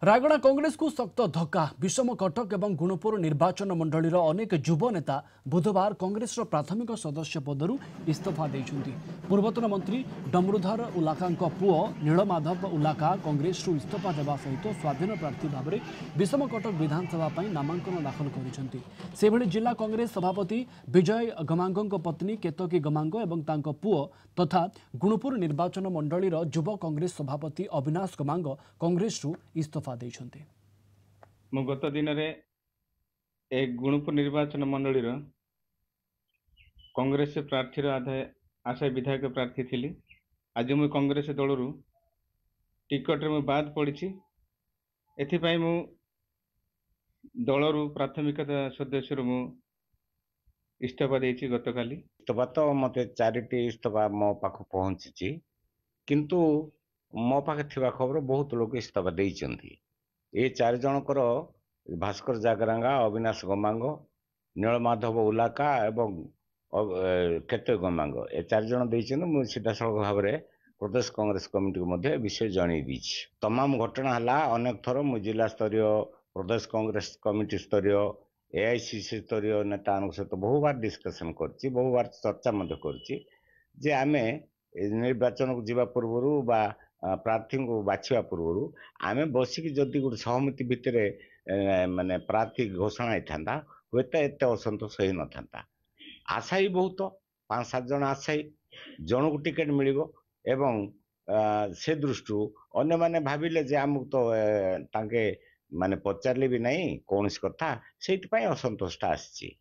रायगड़ा कांग्रेस को सख्त धक्का विषम कटक एवं गुणपुर निर्वाचन मंडलीर अनेक युव नेता बुधवार कांग्रेस प्राथमिक सदस्य पदरू इस्तीफा देइछन्ति। पूर्वतन मंत्री डमरुधर उलाका पुओ नीलमाधव उलाका कांग्रेस इस्तीफा देवा सहित स्वाधीन प्रार्थी भाव में विषम कटक विधानसभा नामांकन दाखल करिसेंति। सेभଳି जिला कांग्रेस सभापति विजय गमांग पत्नी केतकी गमांग एवं तांको पुओ तथा गुणपुर निर्वाचन मंडलीर युव कांग्रेस सभापति अविनाश गमांग कांग्रेस इस्तीफा गत दिन में गुणपुर निर्वाचन मंडलीर कांग्रेस प्रार्थी आशा विधायक प्रार्थी थी। आज मु कांग्रेस दलरू टिकट में बाद पड़ी एथिपाई मु दलरू प्राथमिक सदस्य मु इस्तीफा देछि। गत काली इस्तीफा तो मत चारिटी इस्तीफा मो पाख पहुंची किंतु मो पाखे थिबा खबर बहुत लोग इस्तीफा देइचंती। ये चार जनकर भास्कर जागरांगा, अविनाश गमांग, नीलमाधव उलाका एवं केतक गमांग ए चार जन देइचंती। मु सीधासलख भाव में प्रदेश कांग्रेस कमिटी को मध्य विषय जणई दीछि। तमाम घटना हला अनेक थर मु जिला स्तरीय प्रदेश कांग्रेस कमिटी स्तरीय एआईसीसी स्तरीय नेता सहित बहु बार डिस्कशन करछि, बहु बार चर्चा मध्य करछि जे आमे निर्वाचन को जीवा पूर्व बा प्रार्थी को बाछिया पूर्व आमे बसिक जदि गोटे सहमति भितर माने प्रार्थी घोषणा होता हुए एत असंतोष हो न था। आशायी बहुत 5-7 जन आशायी जन को टिकेट मिल एवं से दृष्टि अन्य माने भाविले जे आमको तो तांके माने पचारे भी नहीं कौन कथा से असंतोषटा आसी।